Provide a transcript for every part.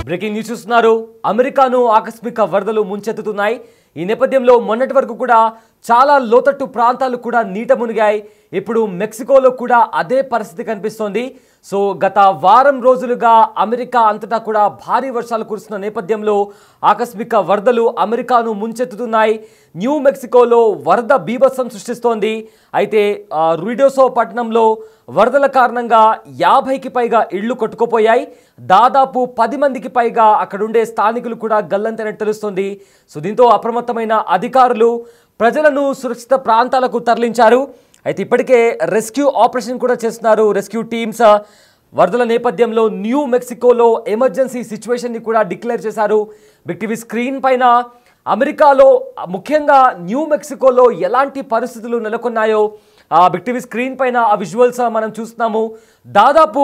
Breaking news చూస్తున్నారు. అమెరికాను ఆకస్మిక వరదలు ముంచెత్తుతున్నాయి. ఈ నేపథ్యంలో మొన్నటి వరకు కూడా చాలా లోతట్టు ప్రాంతాలు కూడా నీట మునిగాయి. ఇప్పుడు మెక్సికోలో కూడా అదే పరిస్థితి కనిపిస్తోంది. సో గత వారం రోజులుగా అమెరికా అంతటా కూడా భారీ వర్షాలు కురుస్తున్న నేపథ్యంలో ఆకస్మిక వరదలు అమెరికాను ముంచెత్తుతున్నాయి. న్యూ మెక్సికోలో వరద బీభత్సం సృష్టిస్తోంది. అయితే రుయిడోసో పట్టణంలో వరదల కారణంగా 50కి పైగా ఇళ్లు కొట్టుకుపోయాయి. దాదాపు 10 మందికి పైగా అక్కడుండే స్థానికులు కూడా గల్లంతైనట్టు తెలుస్తోంది. సో దీంతో అప్రమత్తమైన అధికారులు ప్రజలను సురక్షిత ప్రాంతాలకు తరలించారు. అయితే ఇప్పటికే రెస్క్యూ ఆపరేషన్ కూడా చేస్తున్నారు రెస్క్యూ టీమ్స్. వరదల నేపథ్యంలో న్యూ మెక్సికోలో ఎమర్జెన్సీ సిచ్యువేషన్ని కూడా డిక్లేర్ చేశారు. బిగ్ టీవీ స్క్రీన్ పైన అమెరికాలో ముఖ్యంగా న్యూ మెక్సికోలో ఎలాంటి పరిస్థితులు నెలకొన్నాయో బిగ్ టీవీ స్క్రీన్ పైన ఆ విజువల్స్ మనం చూస్తున్నాము. దాదాపు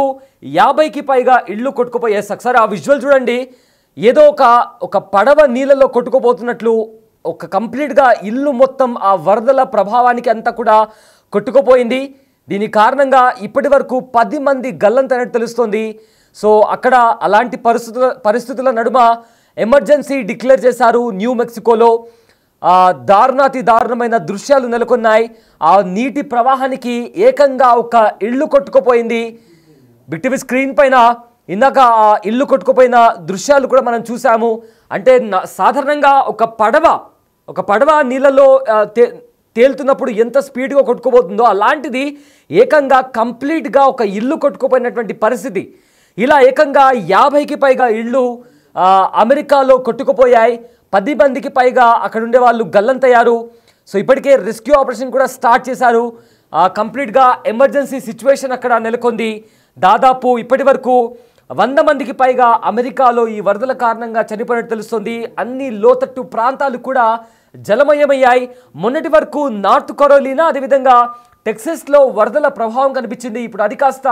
50కి పైగా ఇళ్ళు కొట్టుకుపోయాయి. ఒకసారి ఆ విజువల్ చూడండి. ఏదో ఒక పడవ నీళ్ళలో కొట్టుకుపోతున్నట్లు ఒక కంప్లీట్గా ఇల్లు మొత్తం ఆ వరదల ప్రభావానికి అంతా కూడా కొట్టుకుపోయింది. దీని కారణంగా ఇప్పటి వరకు 10 మంది గల్లంతైనట్టు తెలుస్తోంది. సో అక్కడ అలాంటి పరిస్థితుల నడుమ ఎమర్జెన్సీ డిక్లేర్ చేశారు న్యూ మెక్సికోలో. దారుణాతి దారుణమైన దృశ్యాలు నెలకొన్నాయి. ఆ నీటి ప్రవాహానికి ఏకంగా ఒక ఇల్లు కొట్టుకుపోయింది. బిగ్ టీవీ స్క్రీన్ పైన ఇందాక ఆ ఇల్లు కొట్టుకుపోయిన దృశ్యాలు కూడా మనం చూసాము. అంటే సాధారణంగా ఒక పడవ నీళ్ళలో తేలుతున్నప్పుడు ఎంత స్పీడ్గా కొట్టుకుపోతుందో అలాంటిది ఏకంగా కంప్లీట్గా ఒక ఇల్లు కొట్టుకుపోయినటువంటి పరిస్థితి. ఇలా ఏకంగా 50కి పైగా ఇళ్ళు అమెరికాలో కొట్టుకుపోయాయి. 10 మందికి పైగా అక్కడ ఉండే వాళ్ళు గల్లంతయ్యారు. సో ఇప్పటికే రెస్క్యూ ఆపరేషన్ కూడా స్టార్ట్ చేశారు. కంప్లీట్గా ఎమర్జెన్సీ సిచ్యువేషన్ అక్కడ నెలకొంది. దాదాపు ఇప్పటి వరకు 100 మందికి పైగా అమెరికాలో ఈ వరదల కారణంగా చనిపోయినట్టు తెలుస్తుంది. అన్ని లోతట్టు ప్రాంతాలు కూడా జలమయమయ్యాయి. మొన్నటి వరకు నార్త్ కరోలినా అదేవిధంగా టెక్సస్లో వరదల ప్రభావం కనిపించింది. ఇప్పుడు అది కాస్త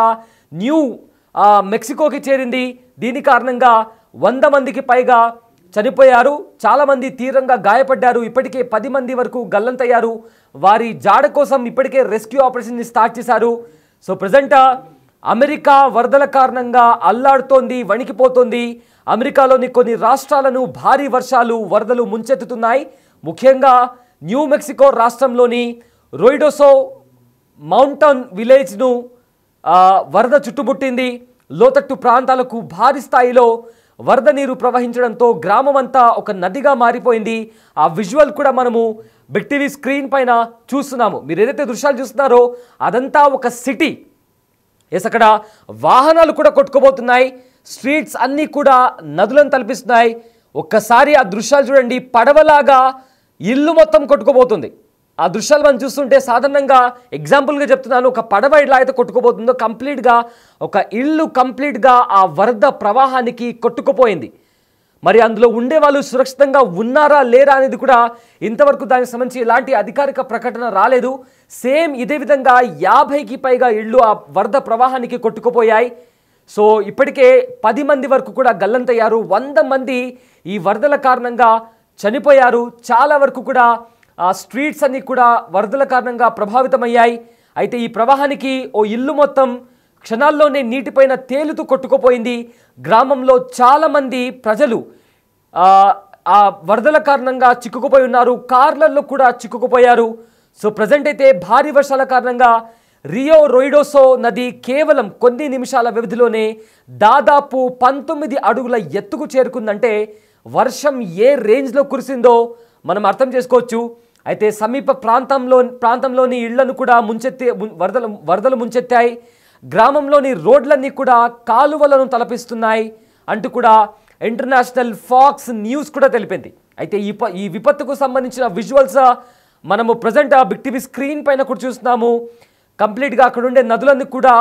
న్యూ మెక్సికోకి చేరింది. దీని కారణంగా 100 మందికి పైగా చనిపోయారు. చాలామంది తీవ్రంగా గాయపడ్డారు. ఇప్పటికే 10 మంది వరకు గల్లంతయ్యారు. వారి జాడ కోసం ఇప్పటికే రెస్క్యూ ఆపరేషన్ని స్టార్ట్ చేశారు. సో ప్రజెంట్ అమెరికా వరదల కారణంగా అల్లాడుతోంది, వణికిపోతోంది. అమెరికాలోని కొన్ని రాష్ట్రాలను భారీ వర్షాలు వరదలు ముంచెత్తుతున్నాయి. ముఖ్యంగా న్యూ మెక్సికో రాష్ట్రంలోని రుయిడోసో మౌంటైన్ విలేజ్ను వరద చుట్టుముట్టింది. లోతట్టు ప్రాంతాలకు భారీ స్థాయిలో వరద నీరు ప్రవహించడంతో గ్రామం అంతా ఒక నదిగా మారిపోయింది. ఆ విజువల్ కూడా మనము బిగ్ టీవీ స్క్రీన్ పైన చూస్తున్నాము. మీరు ఏదైతే దృశ్యాలు చూస్తున్నారో అదంతా ఒక సిటీ. అక్కడ వాహనాలు కూడా కొట్టుకుపోతున్నాయి. స్ట్రీట్స్ అన్నీ కూడా నదులను తలపిస్తున్నాయి. ఒక్కసారి ఆ దృశ్యాలు చూడండి. పడవలాగా ఇల్లు మొత్తం కొట్టుకుపోతుంది. ఆ దృశ్యాలు మనం చూస్తుంటే సాధారణంగా ఎగ్జాంపుల్గా చెప్తున్నాను, ఒక పడవ ఇలా అయితే కొట్టుకుపోతుందో కంప్లీట్గా ఒక ఇల్లు కంప్లీట్గా ఆ వరద ప్రవాహానికి కొట్టుకుపోయింది. మరి అందులో ఉండే వాళ్ళు సురక్షితంగా ఉన్నారా లేరా అనేది కూడా ఇంతవరకు దానికి సంబంధించి ఎలాంటి అధికారిక ప్రకటన రాలేదు. సేమ్ ఇదే విధంగా 50కి పైగా ఇళ్ళు ఆ వరద ప్రవాహానికి కొట్టుకుపోయాయి. సో ఇప్పటికే 10 మంది వరకు కూడా గల్లంతయ్యారు. 100 మంది ఈ వరదల కారణంగా చనిపోయారు. చాలా వరకు కూడా స్ట్రీట్స్ అన్నీ కూడా వరదల కారణంగా ప్రభావితమయ్యాయి. అయితే ఈ ప్రవాహానికి ఓ ఇల్లు మొత్తం క్షణాల్లోనే నీటిపైన తేలుతూ కొట్టుకుపోయింది. గ్రామంలో చాలామంది ప్రజలు ఆ వరదల కారణంగా చిక్కుకుపోయి ఉన్నారు. కార్లలో కూడా చిక్కుకుపోయారు. సో ప్రజెంట్ అయితే భారీ వర్షాల కారణంగా రియో రుయిడోసో నది కేవలం కొన్ని నిమిషాల వ్యవధిలోనే దాదాపు 19 అడుగుల ఎత్తుకు చేరుకుందంటే వర్షం ఏ రేంజ్లో కురిసిందో మనం అర్థం చేసుకోవచ్చు. అయితే సమీప ప్రాంతంలోని ఇళ్లను కూడా వరదలు ముంచెత్తాయి. గ్రామంలోని రోడ్లన్నీ కూడా కాలువలను తలపిస్తున్నాయి అంటూ కూడా ఇంటర్నేషనల్ ఫాక్స్ న్యూస్ కూడా తెలిపింది. అయితే ఈ విపత్తుకు సంబంధించిన విజువల్స్ మనము ప్రజెంట్ బిగ్ టీవీ స్క్రీన్ పైన కూడా చూస్తున్నాము. కంప్లీట్గా అక్కడ ఉండే నదులన్నీ కూడా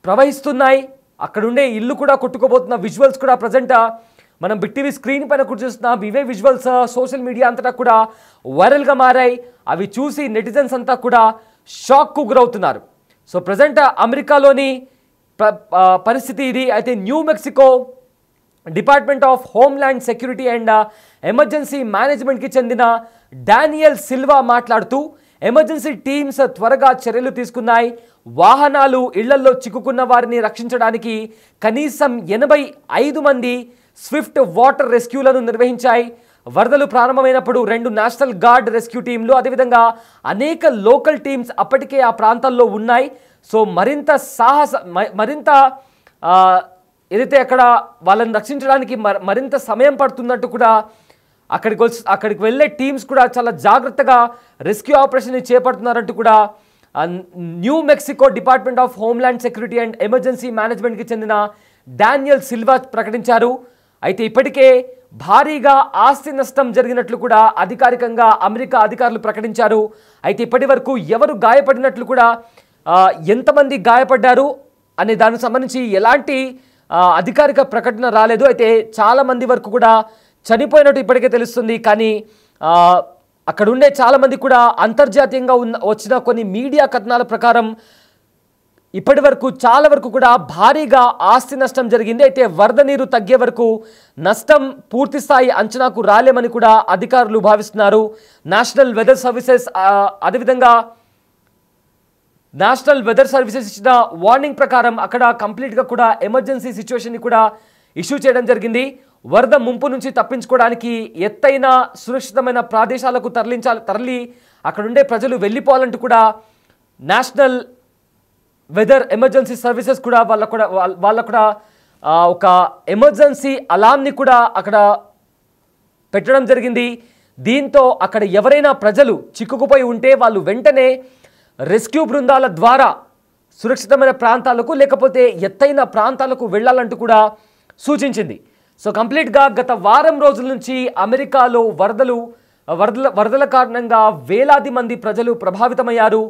ప్రవహిస్తున్నాయి. అక్కడుండే ఇల్లు కూడా కొట్టుకుపోతున్న విజువల్స్ కూడా ప్రజెంట్ మనం బిగ్ టీవీ స్క్రీన్ పైన కూడా చూస్తున్నాం. ఇవే విజువల్స్ సోషల్ మీడియా అంతటా కూడా వైరల్గా మారాయి. అవి చూసి నెటిజన్స్ అంతా కూడా షాక్కు గురవుతున్నారు. సో ప్రజెంట్ అమెరికాలోని పరిస్థితి ఇది. అయితే New Mexico Department of Homeland Security and Emergency మేనేజ్మెంట్కి చెందిన డానియల్ సిల్వా మాట్లాడుతూ ఎమర్జెన్సీ టీమ్స్ త్వరగా చర్యలు తీసుకున్నాయి. వాహనాలు ఇళ్లలో చిక్కుకున్న వారిని రక్షించడానికి కనీసం 85 మంది స్విఫ్ట్ వాటర్ రెస్క్యూలను నిర్వహించాయి. వరదలు ప్రారంభమైనప్పుడు 2 నేషనల్ గార్డ్ రెస్క్యూ టీంలు అదేవిధంగా అనేక లోకల్ టీమ్స్ అప్పటికే ఆ ప్రాంతాల్లో ఉన్నాయి. సో మరింత ఏదైతే అక్కడ వాళ్ళని రక్షించడానికి మరింత సమయం పడుతున్నట్టు కూడా అక్కడికి వెళ్ళే టీమ్స్ కూడా చాలా జాగ్రత్తగా రెస్క్యూ ఆపరేషన్ని చేపడుతున్నారంటూ కూడా New Mexico Department of Homeland Security and Emergency మేనేజ్మెంట్కి చెందిన డానియల్ సిల్వా ప్రకటించారు. అయితే ఇప్పటికే భారీగా ఆస్తి నష్టం జరిగినట్లు కూడా అధికారికంగా అమెరికా అధికారులు ప్రకటించారు. అయితే ఇప్పటి వరకు ఎవరు గాయపడినట్లు కూడా ఎంతమంది గాయపడ్డారు అనే దానికి సంబంధించి ఎలాంటి అధికారిక ప్రకటన రాలేదు. అయితే చాలా మంది వరకు కూడా చనిపోయినట్టు ఇప్పటికే తెలుస్తుంది. కానీ అక్కడ ఉండే చాలామంది కూడా అంతర్జాతీయంగా వచ్చిన కొన్ని మీడియా కథనాల ప్రకారం ఇప్పటి వరకు చాలా వరకు కూడా భారీగా ఆస్తి నష్టం జరిగింది. అయితే వరద నీరు తగ్గే వరకు నష్టం పూర్తి స్థాయి అంచనాకు రాలేమని కూడా అధికారులు భావిస్తున్నారు. నేషనల్ వెదర్ సర్వీసెస్ ఇచ్చిన వార్నింగ్ ప్రకారం అక్కడ కంప్లీట్గా కూడా ఎమర్జెన్సీ సిచ్యువేషన్ని కూడా ఇష్యూ చేయడం జరిగింది. వరద ముంపు నుంచి తప్పించుకోవడానికి ఎత్తైన సురక్షితమైన ప్రదేశాలకు తరలి అక్కడుండే ప్రజలు వెళ్ళిపోవాలంటూ కూడా నేషనల్ వెదర్ ఎమర్జెన్సీ సర్వీసెస్ కూడా వాళ్ళ కూడా ఒక ఎమర్జెన్సీ అలార్మ్ని కూడా అక్కడ పెట్టడం జరిగింది. దీంతో అక్కడ ఎవరైనా ప్రజలు చిక్కుకుపోయి ఉంటే వాళ్ళు వెంటనే రెస్క్యూ బృందాల ద్వారా సురక్షితమైన ప్రాంతాలకు లేకపోతే ఎత్తైన ప్రాంతాలకు వెళ్ళాలంటూ కూడా సూచించింది. సో కంప్లీట్గా గత వారం రోజుల నుంచి అమెరికాలో వరదల కారణంగా వేలాది మంది ప్రజలు ప్రభావితమయ్యారు.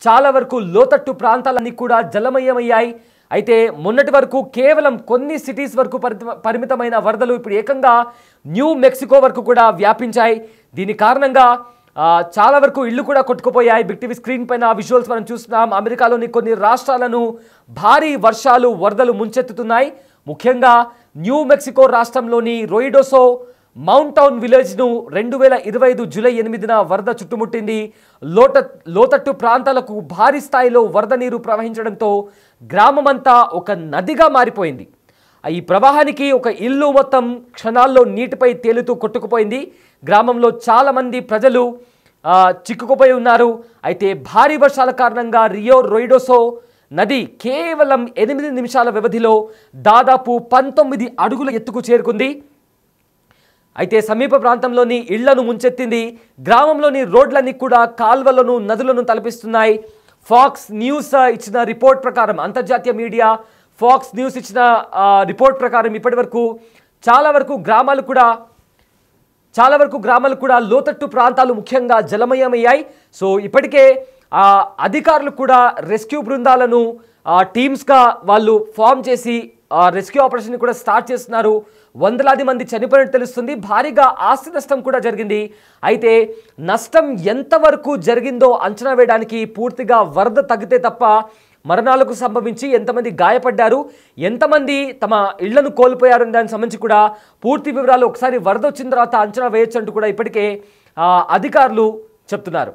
చాలా వరకు లోతట్టు ప్రాంతాలన్నీ కూడా జలమయమయ్యాయి. అయితే మొన్నటి వరకు కేవలం కొన్ని సిటీస్ వరకు పరిమితమైన వరదలు ఇప్పుడు ఏకంగా న్యూ మెక్సికో వరకు కూడా వ్యాపించాయి. దీని కారణంగా చాలా వరకు ఇళ్లు కూడా కొట్టుకుపోయాయి. బిగ్ టీవీ స్క్రీన్ పైన విజువల్స్ మనం చూస్తున్నాం. అమెరికాలోని కొన్ని రాష్ట్రాలను భారీ వర్షాలు వరదలు ముంచెత్తుతున్నాయి. ముఖ్యంగా న్యూ మెక్సికో రాష్ట్రంలోని రోయిడోసో మౌంట్ టౌన్ విలేజ్ను 2025 జూలై 8న వరద చుట్టుముట్టింది. లోతట్టు ప్రాంతాలకు భారీ స్థాయిలో వరద నీరు ప్రవహించడంతో గ్రామమంతా ఒక నదిగా మారిపోయింది. ఈ ప్రవాహానికి ఒక ఇల్లు మొత్తం క్షణాల్లో నీటిపై తేలుతూ కొట్టుకుపోయింది. గ్రామంలో చాలామంది ప్రజలు చిక్కుకుపోయి ఉన్నారు. అయితే భారీ వర్షాల కారణంగా రియో రోయిడోసో నది కేవలం 8 నిమిషాల వ్యవధిలో దాదాపు 19 అడుగుల ఎత్తుకు చేరుకుంది. అయితే సమీప ప్రాంతంలోని ఇళ్లను ముంచెత్తింది. గ్రామంలోని రోడ్లన్నీ కూడా కాల్వలను నదులను తలపిస్తున్నాయి. ఫాక్స్ న్యూస్ ఇచ్చిన రిపోర్ట్ ప్రకారం, అంతర్జాతీయ మీడియా ఫాక్స్ న్యూస్ ఇచ్చిన రిపోర్ట్ ప్రకారం ఇప్పటి వరకు చాలా వరకు గ్రామాలు కూడా లోతట్టు ప్రాంతాలు ముఖ్యంగా జలమయమయ్యాయి. సో ఇప్పటికే అధికారులు కూడా రెస్క్యూ బృందాలను టీమ్స్గా వాళ్ళు ఫామ్ చేసి రెస్క్యూ ఆపరేషన్ కూడా స్టార్ట్ చేస్తున్నారు. వందలాది మంది చనిపోయినట్టు తెలుస్తుంది. భారీగా ఆస్తి నష్టం కూడా జరిగింది. అయితే నష్టం ఎంతవరకు జరిగిందో అంచనా వేయడానికి పూర్తిగా వరద తగ్గితే తప్ప మరణాలకు సంభవించి ఎంతమంది గాయపడ్డారు, ఎంతమంది తమ ఇళ్లను కోల్పోయారు దానికి సంబంధించి కూడా పూర్తి వివరాలు ఒకసారి వరద వచ్చిన తర్వాత అంచనా వేయొచ్చు అంటూ కూడా ఇప్పటికే అధికారులు చెప్తున్నారు.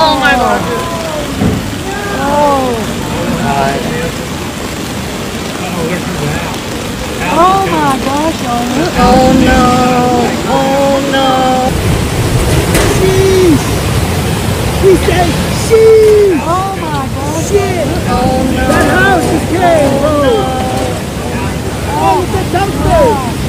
Oh my god. Oh. Oh my gosh. Oh no. Oh no. Sheesh. She said sheesh. Oh my gosh. Shit. Oh no. That house is came, bro. Oh, Oh, it's a dumpster.